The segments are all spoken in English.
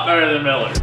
better than Miller.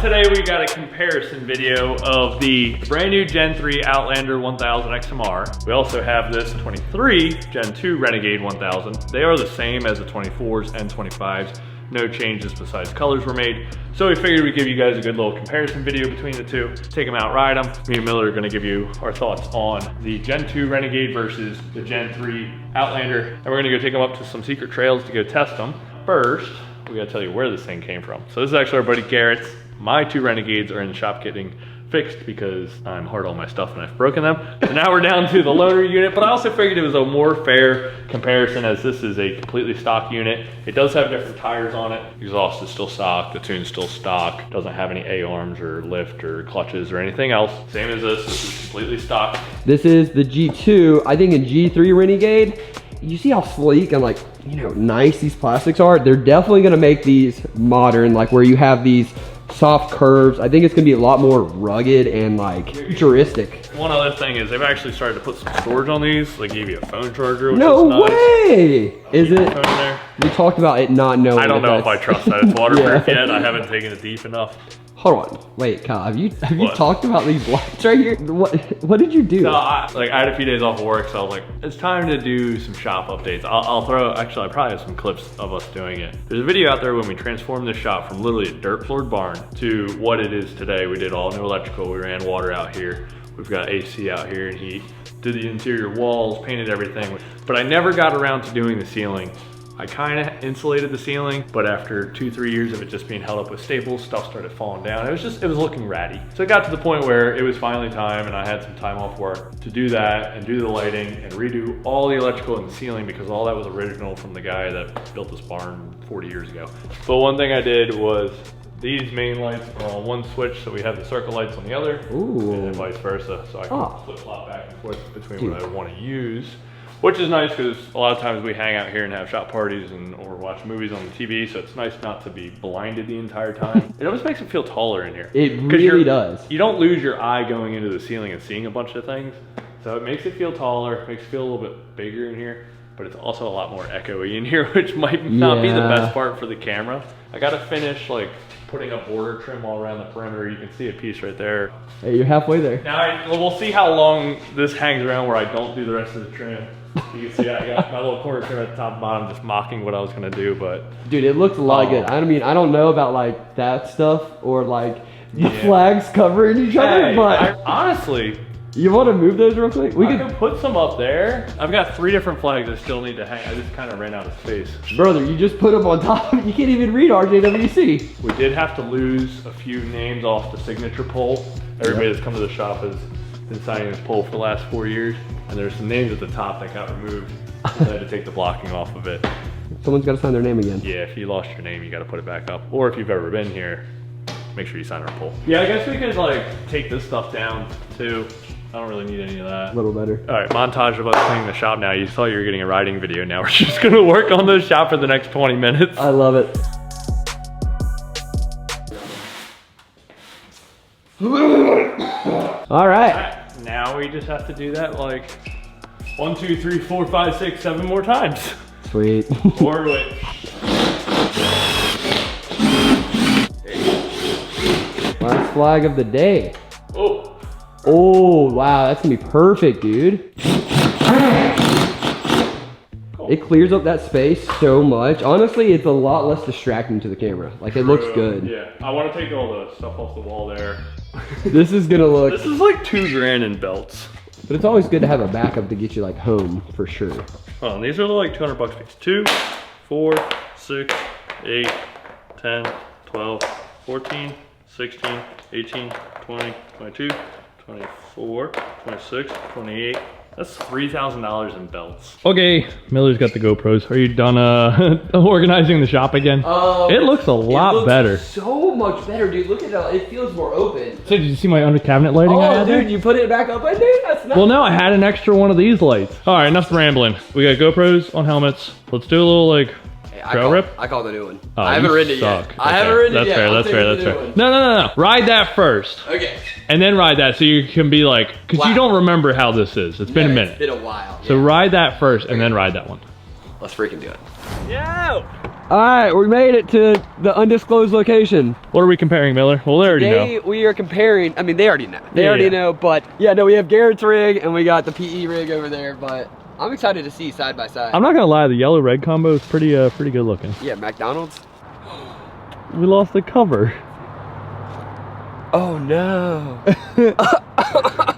Today we got a comparison video of the brand new Gen 3 Outlander 1000 XMR. We also have this 23 Gen 2 Renegade 1000. They are the same as the 24s and 25s. No changes besides colors were made. So we figured we'd give you guys a good little comparison video between the two. Take them out, ride them. Me and Miller are gonna give you our thoughts on the Gen 2 Renegade versus the Gen 3 Outlander. And we're gonna go take them up to some secret trails to go test them. First, we gotta tell you where this thing came from. So this is actually our buddy Garrett's. My two Renegades are in the shop getting fixed because I'm hard on my stuff and I've broken them. So now we're down to the loaner unit, but I also figured it was a more fair comparison as this is a completely stock unit. It does have different tires on it. Exhaust is still stock, the tune's still stock. Doesn't have any A-arms or lift or clutches or anything else. Same as this is completely stock. This is the G2. I think in G3 Renegade, you see how sleek and like, you know, nice these plastics are? They're definitely gonna make these modern, like where you have these soft curves. I think it's gonna be a lot more rugged and like futuristic. One other thing is they've actually started to put some storage on these. They give you a phone charger, which no is nice. Way! Is it? Phone there. We talked about it not knowing. I don't know if I trust that it's waterproof Yeah. yet. I haven't taken it deep enough. Hold on, wait, Kyle, have you talked about these lights right here? What did you do? No, I had a few days off of work, so I was like, it's time to do some shop updates. I'll throw, actually I probably have some clips of us doing it. There's a video out there when we transformed this shop from literally a dirt floored barn to what it is today. We did all new electrical, we ran water out here. We've got AC out here and heat. Did the interior walls, painted everything. But I never got around to doing the ceiling. I kind of insulated the ceiling, but after 2-3 years of it just being held up with staples, stuff started falling down. It was looking ratty. So it got to the point where it was finally time and I had some time off work to do that and do the lighting and redo all the electrical in the ceiling because all that was original from the guy that built this barn 40 years ago. But one thing I did was these main lights are on one switch, so we have the circle lights on the other. Ooh. And then vice versa, so I can flip-flop back and forth between what I want to use. Which is nice because a lot of times we hang out here and have shop parties or watch movies on the TV, so it's nice not to be blinded the entire time. It almost makes it feel taller in here. It really does. You don't lose your eye going into the ceiling and seeing a bunch of things. So it makes it feel taller, makes it feel a little bit bigger in here, but it's also a lot more echoey in here, which might not be the best part for the camera. I gotta finish like putting up border trim all around the perimeter. You can see a piece right there. Hey, you're halfway there. Now we'll see how long this hangs around where I don't do the rest of the trim. You can see I got my little corner trim at the top and bottom just mocking what I was gonna do, but. Dude, it looks a lot good. I mean, I don't know about like that stuff or like the flags covering each other, but. Honestly. You wanna move those real quick? We could put some up there. I've got 3 different flags I still need to hang. I just kind of ran out of space. Brother, you just put them on top. You can't even read RJWC. We did have to lose a few names off the signature pole. Everybody that's come to the shop has been signing this pole for the last 4 years. And there's some names at the top that got removed. So I had to take the blocking off of it. Someone's gotta sign their name again. Yeah, if you lost your name, you gotta put it back up. Or if you've ever been here, make sure you sign our pole. Yeah, I guess we could like take this stuff down too. I don't really need any of that. A little better. All right, montage of us cleaning the shop now. You thought you were getting a riding video. Now we're just gonna work on the shop for the next 20 minutes. I love it. All right. Now we just have to do that like 1, 2, 3, 4, 5, 6, 7 more times. Sweet. Or wait. Last flag of the day. Oh. Oh, wow, that's gonna be perfect, dude. It clears up that space so much. Honestly, it's a lot less distracting to the camera. Like, it looks good. Yeah, I want to take all the stuff off the wall there. This is gonna look... This is like $2 grand in belts. But it's always good to have a backup to get you like home, for sure. Oh, and these are like 200 bucks a piece. 2, 4, 6, 8, 10, 12, 14, 16, 18, 20, 22, 24, 26, 28. That's $3,000 in belts. Okay, Miller's got the GoPros. Are you done organizing the shop again? It looks a lot better. So much better, dude. Look at it. It feels more open. So did you see my under cabinet lighting? Oh, dude, you put it back up, I think. That's nice. Well, no, I had an extra one of these lights. All right, enough rambling. We got GoPros on helmets. Let's do a little like Trail rip? I call the new one. Oh, I haven't ridden it yet. Okay. I haven't ridden it yet. That's fair. No. Ride that first. Okay. And then ride that so you can be like, because you don't remember how this is. It's been a minute. It's been a while. So ride that first and then ride that one. Let's freaking do it. Yeah. All right, we made it to the undisclosed location. What are we comparing, Miller? Well, they already know. We are comparing, I mean, they already know. They already know, but yeah, no, we have Garrett's rig and we got the PE rig over there, but I'm excited to see side by side. I'm not gonna lie, the yellow red combo is pretty good looking. Yeah, McDonald's. We lost the cover. Oh no.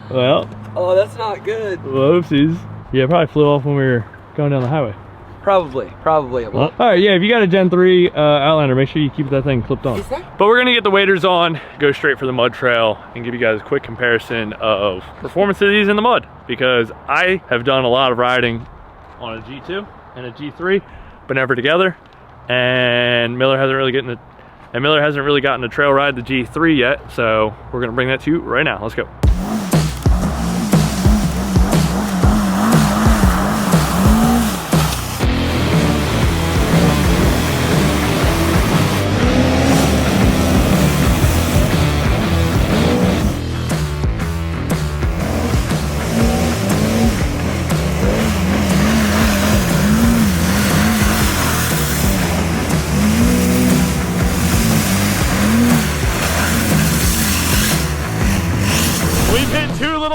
Well. Oh, that's not good. Whoopsies. Yeah, it probably flew off when we were going down the highway. Probably it will. All right, yeah, if you got a Gen 3 Outlander, make sure you keep that thing clipped on. But we're gonna get the waders on, go straight for the mud trail, and give you guys a quick comparison of performance of these in the mud, because I have done a lot of riding on a G2 and a G3, but never together. And Miller hasn't really gotten a trail ride the G3 yet, so we're gonna bring that to you right now. Let's go.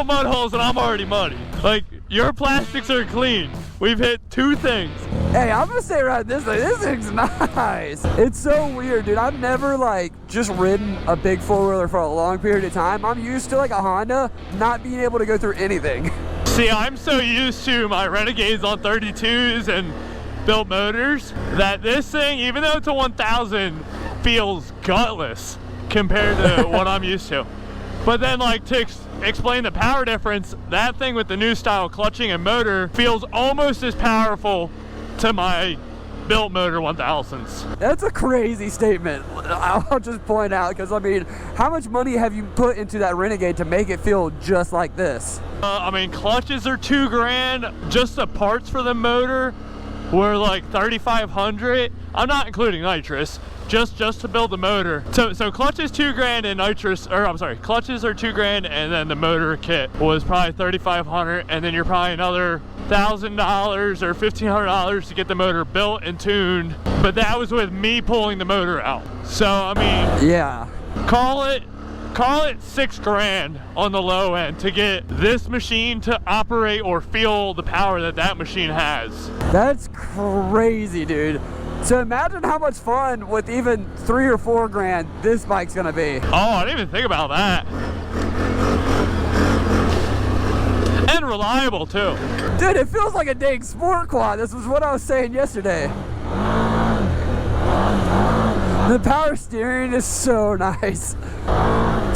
Mud holes and I'm already muddy. Like, your plastics are clean. We've hit 2 things. Hey, I'm gonna say right this thing. This thing's nice. It's so weird, dude. I've never like just ridden a big 4-wheeler for a long period of time. I'm used to like a Honda not being able to go through anything. See, I'm so used to my Renegades on 32s and built motors that this thing, even though it's a 1000, feels gutless compared to what I'm used to. But then, like, to explain the power difference, that thing with the new style clutching and motor feels almost as powerful to my built motor 1000s. That's a crazy statement. I'll just point out, because I mean, how much money have you put into that Renegade to make it feel just like this? I mean, clutches are $2 grand. Just the parts for the motor were like $3,500. I'm not including nitrous. Just to build the motor. So clutches $2 grand and nitrous, or I'm sorry, clutches are $2 grand, and then the motor kit was probably $3,500, and then you're probably another $1,000 or $1,500 to get the motor built and tuned. But that was with me pulling the motor out. So I mean, yeah, call it $6 grand on the low end to get this machine to operate or feel the power that machine has. That's crazy, dude. So imagine how much fun with even 3 or 4 grand this bike's gonna be. Oh, I didn't even think about that. And reliable too. Dude, it feels like a dang sport quad. This was what I was saying yesterday. The power steering is so nice.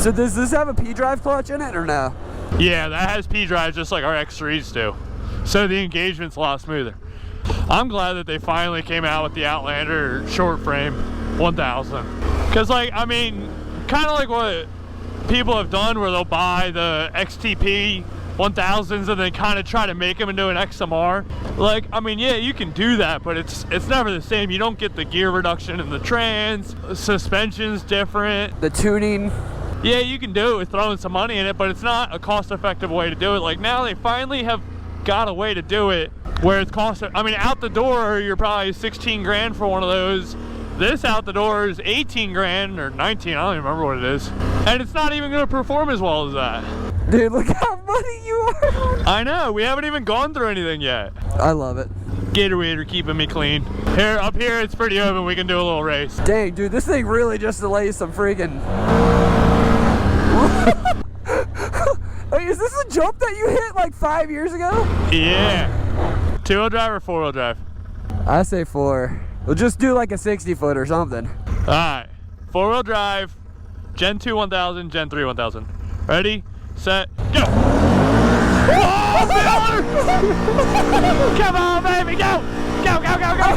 So does this have a P-drive clutch in it or no? Yeah, that has P-drive just like our X3s do. So the engagement's a lot smoother. I'm glad that they finally came out with the Outlander short frame 1000. Cause like, I mean, kind of like what people have done where they'll buy the XTP 1000s and then kind of try to make them into an XMR. Like, I mean, yeah, you can do that, but it's never the same. You don't get the gear reduction in the trans, suspension's different. The tuning. Yeah, you can do it with throwing some money in it, but it's not a cost-effective way to do it. Like, now they finally have got a way to do it where it's I mean, out the door, you're probably 16 grand for one of those. This out the door is 18 grand or 19, I don't even remember what it is. And it's not even gonna perform as well as that. Dude, look how muddy you are. I know, we haven't even gone through anything yet. I love it. Gatorade are keeping me clean. Up here, it's pretty open, we can do a little race. Dang, dude, this thing really just delays some freaking... Wait, is this a jump that you hit like 5 years ago? Yeah. 2-wheel drive or 4-wheel drive? I say 4. We'll just do like a 60-foot or something. All right, 4-wheel drive, Gen 2 1000, Gen 3 1000. Ready, set, go! Oh, Miller! Come on, baby, go! Go, go, go, go,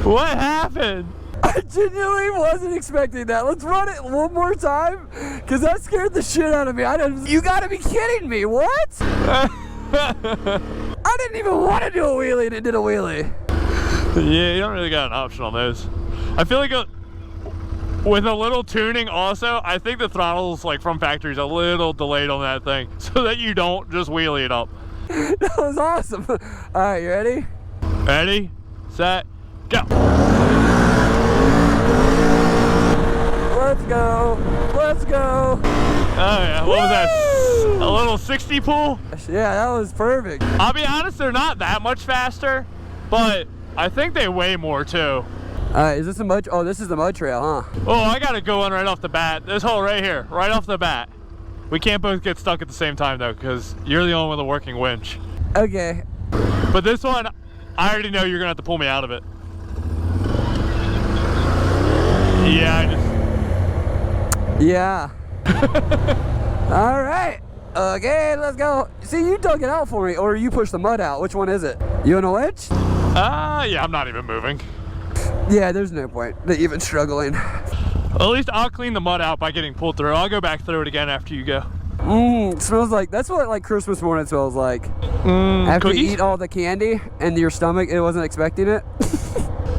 go! What happened? I genuinely wasn't expecting that. Let's run it one more time, because that scared the shit out of me. You gotta be kidding me, what? I didn't even want to do a wheelie and it did a wheelie. Yeah, you don't really got an option on those. I feel like with a little tuning also, I think the throttle's like from factory is a little delayed on that thing so that you don't just wheelie it up. That was awesome. All right, you ready? Ready, set, go. Let's go. Let's go. Oh yeah, what was that? A little 60 pull? Yeah, that was perfect. I'll be honest, they're not that much faster, but I think they weigh more too. Is this a mud? Oh, this is the mud trail, huh? Oh, I gotta go on right off the bat. This hole right here, right off the bat. We can't both get stuck at the same time though, because you're the only one with a working winch. Okay. But this one, I already know you're gonna have to pull me out of it. Yeah. All right. Okay, let's go. See, you dug it out for me, or you pushed the mud out. Which one is it? You on a winch? Yeah, I'm not even moving. Yeah, there's no point even struggling. At least I'll clean the mud out by getting pulled through. I'll go back through it again after you go. It smells like, that's what like Christmas morning smells like. After Cookies? you eat all the candy and your stomach, it wasn't expecting it.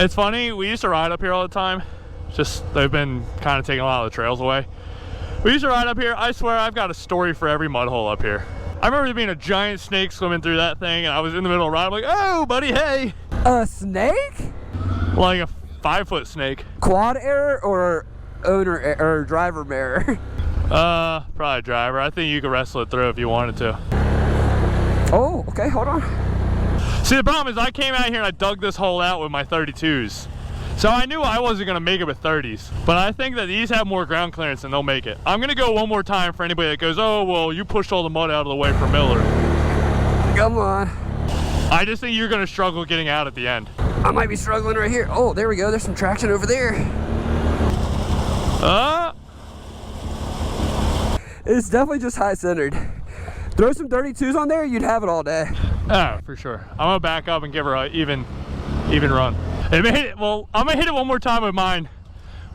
It's funny, we used to ride up here all the time. Just, they've been kind of taking a lot of the trails away. We used to ride up here. I swear I've got a story for every mud hole up here. I remember there being a giant snake swimming through that thing, and I was in the middle of the ride. I'm like, oh, buddy, hey. A snake? Like a 5-foot snake. Quad error or owner or driver error? Probably driver. I think you could wrestle it through if you wanted to. Oh, okay, hold on. See, the problem is I came out here and I dug this hole out with my 32s. So I knew I wasn't gonna make it with 30s, but I think that these have more ground clearance and they'll make it. I'm gonna go one more time for anybody that goes, oh, well, you pushed all the mud out of the way for Miller. Come on. I just think you're gonna struggle getting out at the end. I might be struggling right here. Oh, there we go. There's some traction over there. It's definitely just high centered. Throw some 32s on there, you'd have it all day. Oh, for sure. I'm gonna back up and give her a even run. It made it, well, I'm gonna hit it one more time with mine,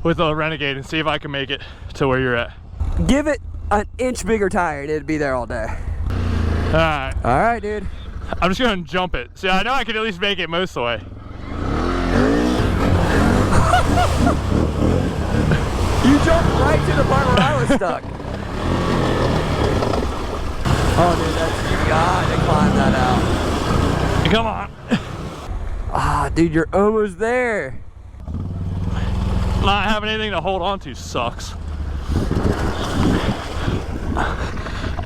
with a Renegade, and see if I can make it to where you're at. Give it an inch bigger tire and it'd be there all day. Alright. Alright, dude. I'm just gonna jump it. See, I know I can at least make it most of the way. You jumped right to the part where I was stuck. Oh, dude, that's, you gotta climb that out. Come on. Ah, dude, you're almost there. Not having anything to hold on to sucks.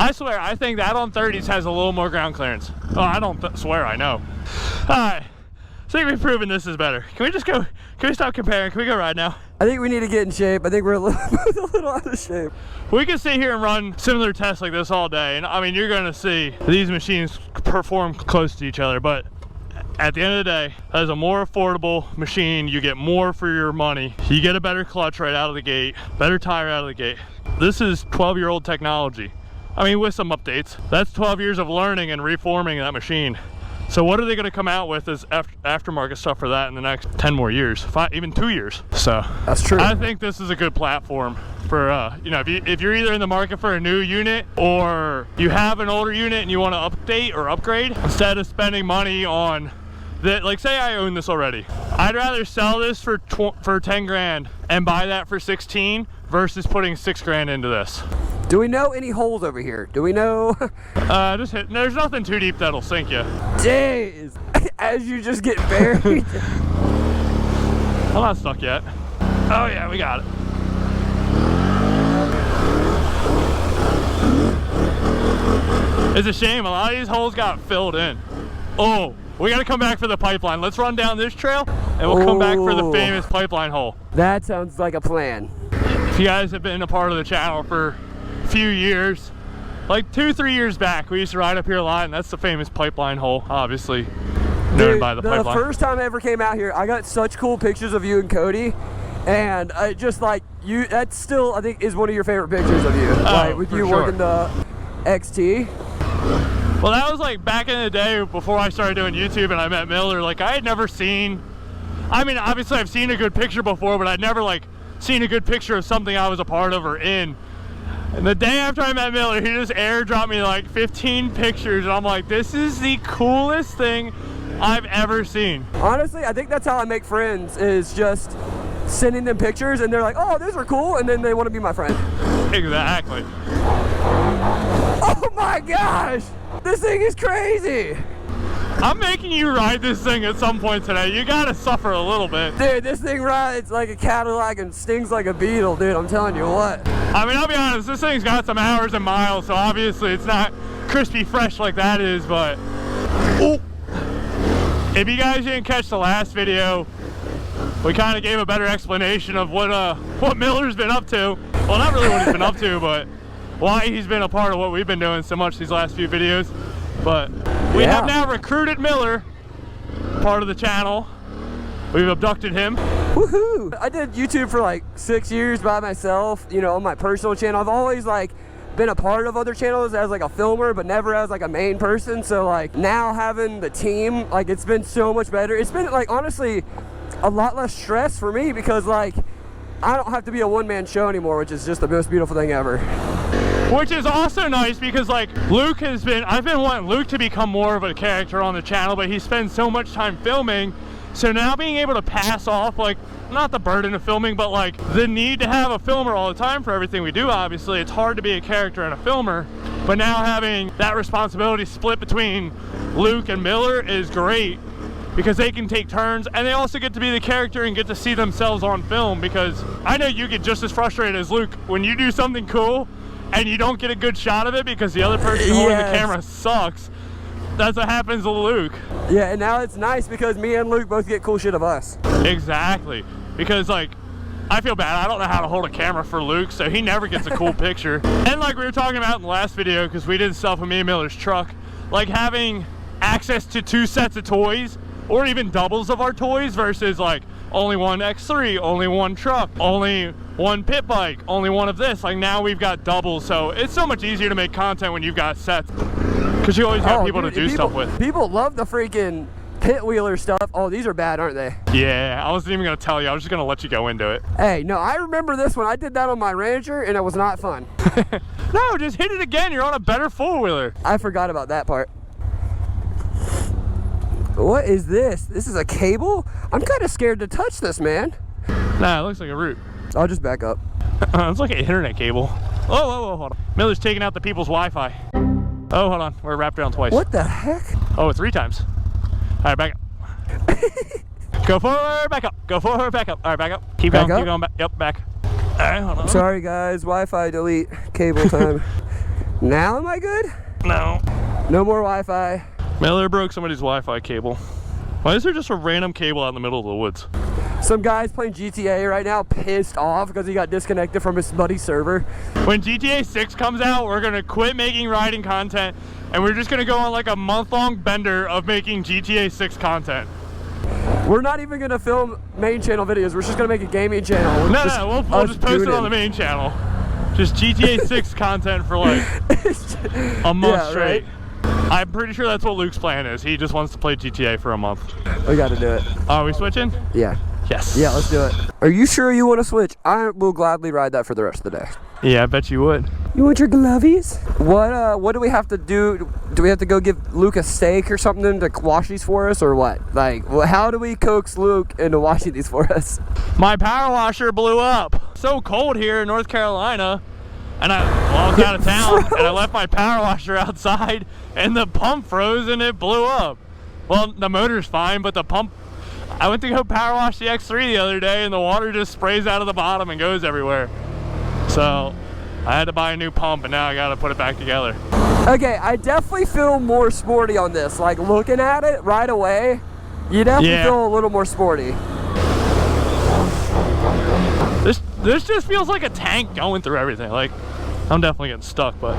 I swear, I think that on 30s has a little more ground clearance. Oh, I don't swear, I know. Alright, I think we've proven this is better. Can we just go, can we stop comparing? Can we go ride now? I think we need to get in shape. I think we're a little out of shape. We can sit here and run similar tests like this all day. And I mean, you're gonna see these machines perform close to each other, but at the end of the day, that is a more affordable machine. You get more for your money. You get a better clutch right out of the gate, better tire out of the gate. This is 12-year-old technology. I mean, with some updates. That's 12 years of learning and reforming that machine. So what are they gonna come out with as aftermarket stuff for that in the next 10 more years, even 2 years? So that's true. I think this is a good platform for, you know, if you're either in the market for a new unit or you have an older unit and you wanna update or upgrade, instead of spending money on that, like say I own this already. I'd rather sell this for 10 grand and buy that for 16 versus putting 6 grand into this. Do we know any holes over here? Do we know? Just hit, there's nothing too deep that'll sink you. Jeez, as you just get buried. I'm not stuck yet. Oh yeah, we got it. It's a shame, a lot of these holes got filled in. Oh, we gotta come back for the pipeline. Let's run down this trail and we'll come back for the famous pipeline hole. That sounds like a plan. If you guys have been a part of the channel for a few years, like 2-3 years back, we used to ride up here a lot, and that's the famous pipeline hole, obviously known by the pipeline. The first time I ever came out here, I got such cool pictures of you and Cody, and just like you, that still I think is one of your favorite pictures of you, like with you working the XT. Well, that was like back in the day before I started doing YouTube and I met Miller. Like I had never seen, I mean obviously I've seen a good picture before, but I'd never like seen a good picture of something I was a part of or in. And the day after I met Miller, he just airdropped me like 15 pictures, and I'm like, this is the coolest thing I've ever seen. Honestly, I think that's how I make friends, is just sending them pictures, and they're like, oh, those are cool, and then they want to be my friend. Exactly. Oh my gosh! This thing is crazy! I'm making you ride this thing at some point today. You gotta suffer a little bit. Dude, this thing rides like a Cadillac and stings like a beetle, dude. I'm telling you what. I mean, I'll be honest, this thing's got some hours and miles, so obviously it's not crispy fresh like that is, but... Ooh. If you guys didn't catch the last video, we kind of gave a better explanation of what Miller's been up to. Well, not really what he's been up to, but why he's been a part of what we've been doing so much these last few videos. But we have now recruited Miller, part of the channel. We've abducted him. Woohoo! I did YouTube for like 6 years by myself, you know, on my personal channel. I've always like been a part of other channels as like a filmer, but never as like a main person. So like now having the team, like it's been so much better. It's been like honestly a lot less stress for me, because like I don't have to be a one-man show anymore, which is just the most beautiful thing ever. Which is also nice, because like I've been wanting Luke to become more of a character on the channel, but he spends so much time filming. So now being able to pass off, like, not the burden of filming, but like the need to have a filmer all the time for everything we do. Obviously it's hard to be a character and a filmer, but now having that responsibility split between Luke and Miller is great, because they can take turns, and they also get to be the character and get to see themselves on film. Because I know you get just as frustrated as Luke when you do something cool and you don't get a good shot of it because the other person holding the camera sucks. That's what happens to Luke. Yeah, and now it's nice because me and Luke both get cool shit of us. Exactly. Because like, I feel bad, I don't know how to hold a camera for Luke, so he never gets a cool picture. And like we were talking about in the last video, because we did stuff with me and Miller's truck, like having access to 2 sets of toys, or even doubles of our toys, versus like only one X3, only one truck, only one pit bike, only one of this. Like now we've got doubles, so it's so much easier to make content when you've got sets, because you always have people to do stuff with. People love the freaking pit wheeler stuff. Oh, these are bad, aren't they? Yeah, I wasn't even gonna tell you, I was just gonna let you go into it. Hey, no, I remember this one. I did that on my Ranger and it was not fun. No, just hit it again, you're on a better four-wheeler. I forgot about that part. What is this? This is a cable? I'm kind of scared to touch this, man. Nah, it looks like a root. I'll just back up. It's like an internet cable. Oh, hold on. Miller's taking out the people's Wi-Fi. Oh, hold on, we're wrapped around twice. What the heck? Oh, 3 times. All right, back up. Go forward, back up. Go forward, back up. All right, back up. Keep going, keep going back. Yep, back. All right, hold on. Sorry, guys. Wi-Fi delete. Cable time. Now am I good? No. No more Wi-Fi. Miller broke somebody's Wi-Fi cable. Why is there just a random cable out in the middle of the woods? Some guy's playing GTA right now, pissed off because he got disconnected from his buddy's server. When GTA 6 comes out, we're gonna quit making riding content, and we're just gonna go on like a month-long bender of making GTA 6 content. We're not even gonna film main channel videos. We're just gonna make a gaming channel. No, we'll just post it on the main channel. Just GTA 6 content for like a month straight. Right? I'm pretty sure that's what Luke's plan is. He just wants to play GTA for a month. We gotta do it. Are we switching? Yeah. Yes. Yeah, let's do it. Are you sure you want to switch? I will gladly ride that for the rest of the day. Yeah, I bet you would. You want your glovies? What do we have to do? Do we have to go give Luke a steak or something to wash these for us, or what? Like, how do we coax Luke into washing these for us? My power washer blew up. So cold here in North Carolina, and I was out of town, and I left my power washer outside, and the pump froze and it blew up. Well, the motor's fine, but the pump, I went to go power wash the X3 the other day, and the water just sprays out of the bottom and goes everywhere. So I had to buy a new pump, and now I gotta put it back together. Okay, I definitely feel more sporty on this. Like, looking at it right away, you definitely feel a little more sporty. This just feels like a tank going through everything. Like, I'm definitely getting stuck, but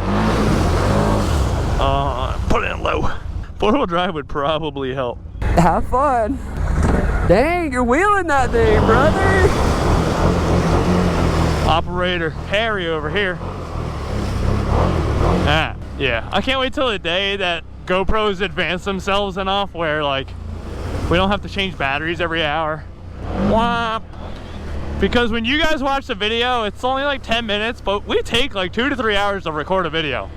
put it in low. 4-wheel drive would probably help. Have fun. Dang, you're wheeling that thing, brother. Operator Harry over here. Yeah, I can't wait till the day that GoPros advance themselves enough where like we don't have to change batteries every hour. Womp. Because when you guys watch the video, it's only like 10 minutes, but we take like 2 to 3 hours to record a video.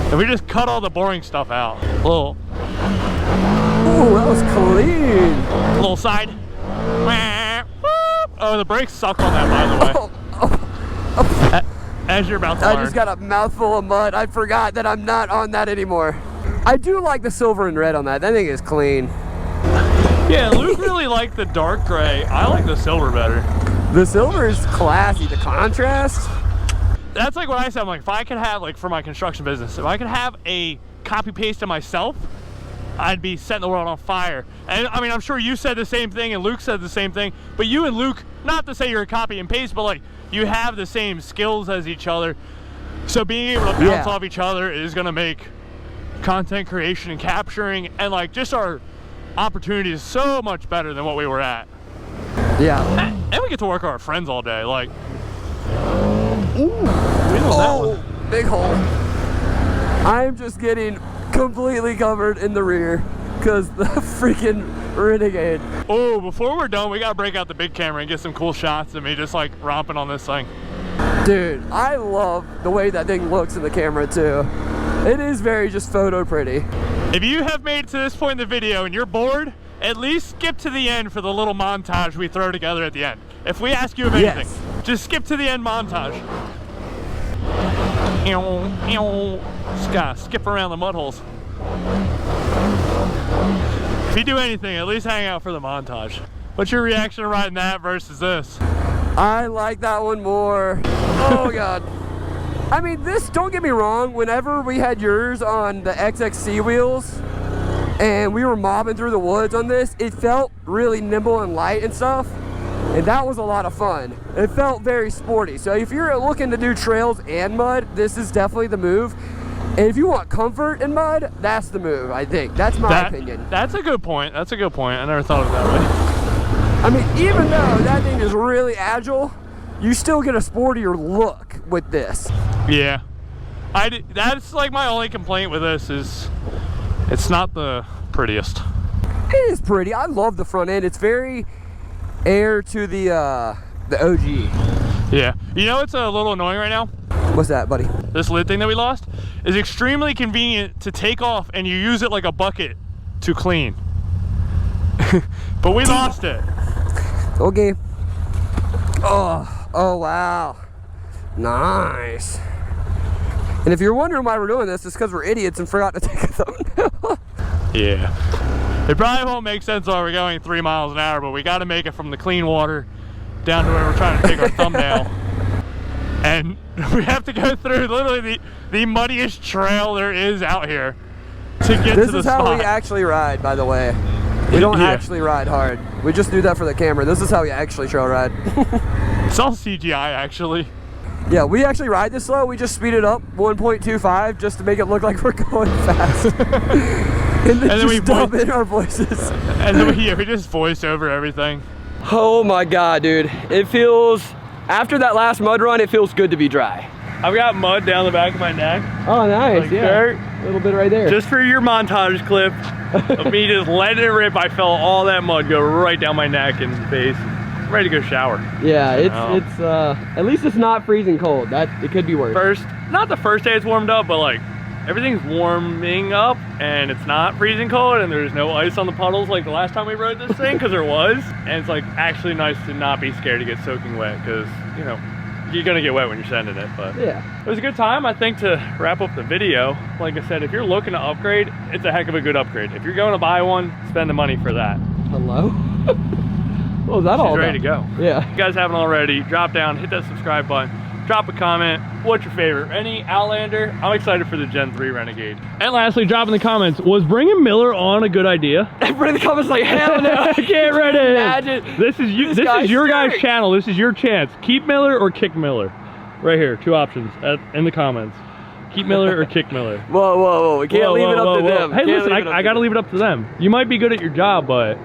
And we just cut all the boring stuff out. Ooh, that was clean. Little side. Oh, the brakes suck on that, by the way. As you're about to learn. I just got a mouthful of mud. I forgot that I'm not on that anymore. I do like the silver and red on that. That thing is clean. Yeah, Luke really liked the dark gray. I like the silver better. The silver is classy. The contrast. That's like what I said. I'm like, if I could have, like, for my construction business, if I could have a copy paste of myself, I'd be setting the world on fire. And I mean, I'm sure you said the same thing and Luke said the same thing, but you and Luke, not to say you're a copy and paste, but like, you have the same skills as each other. So being able to bounce off each other is gonna make content creation and capturing and like just our opportunities so much better than what we were at. Yeah. And we get to work with our friends all day. Like, ooh. Oh, big hole. I'm just getting completely covered in the rear because the freaking Renegade. Oh, before we're done, we gotta break out the big camera and get some cool shots of me just like romping on this thing. Dude, I love the way that thing looks in the camera too. It is very just photo pretty. If you have made it to this point in the video and you're bored, at least skip to the end for the little montage we throw together at the end. If we ask you of anything, just skip to the end montage. Just gotta skip around the mud holes. If you do anything, at least hang out for the montage. What's your reaction to riding that versus this? I like that one more. Oh God. I mean, this, don't get me wrong, whenever we had yours on the XXC wheels and we were mobbing through the woods on this, it felt really nimble and light and stuff. And that was a lot of fun. It felt very sporty. So if you're looking to do trails and mud, this is definitely the move. And if you want comfort in mud, that's the move, I think. That's my opinion. That's a good point. That's a good point. I never thought of it that way. I mean, even though that thing is really agile, you still get a sportier look with this. Yeah. That's like my only complaint with this is it's not the prettiest. It is pretty. I love the front end. It's very air to the OG. Yeah. You know what's a little annoying right now? What's that, buddy? This lid thing that we lost is extremely convenient to take off and you use it like a bucket to clean. But we lost it. Okay. Oh wow. Nice. And if you're wondering why we're doing this, it's because we're idiots and forgot to take a thumbnail. Yeah. It probably won't make sense while we're going 3 miles an hour, but we got to make it from the clean water down to where we're trying to take our thumbnail. And we have to go through literally the muddiest trail there is out here to get to the spot. This is how we actually ride, by the way. We don't actually ride hard. We just do that for the camera. This is how we actually trail ride. It's all CGI, actually. Yeah, we actually ride this slow. We just speed it up 1.25 just to make it look like we're going fast. and then we dub in our voices. And then we just voice over everything. Oh my God, dude. It feels, after that last mud run, it feels good to be dry. I've got mud down the back of my neck. Oh, nice, like yeah. Dirt. A little bit right there. Just for your montage clip of me just letting it rip, I felt all that mud go right down my neck and face. I'm ready to go shower. Yeah, it's at least it's not freezing cold. It could be worse. Not the first day it's warmed up, but like everything's warming up and it's not freezing cold and there's no ice on the puddles like the last time we rode this thing, because there was. And it's like actually nice to not be scared to get soaking wet, because you know you're gonna get wet when you're sending it. But yeah, it was a good time. I think to wrap up the video, like I said, if you're looking to upgrade, it's a heck of a good upgrade. If you're going to buy one, spend the money for that. Hello. Well, is that all ready to go? Yeah. If you guys haven't already, drop down, hit that subscribe button, drop a comment. What's your favorite? Any Outlander? I'm excited for the Gen 3 Renegade. And lastly, drop in the comments, was bringing Miller on a good idea? Everybody in the comments like, hell no. Get ready. Imagine. This is your guys' channel. This is your chance. Keep Miller or kick Miller. Right here, 2 options in the comments. Keep Miller or kick Miller. Whoa. We can't leave it up to them. Hey, listen, I gotta leave it up to them. You might be good at your job, but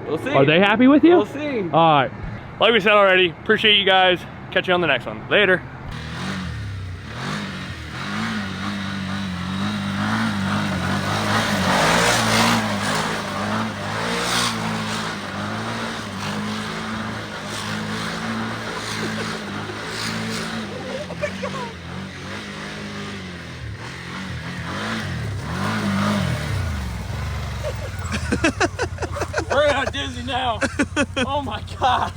we'll see. Are they happy with you? We'll see. All right. Like we said already, appreciate you guys. Catch you on the next one. Later. Oh my God.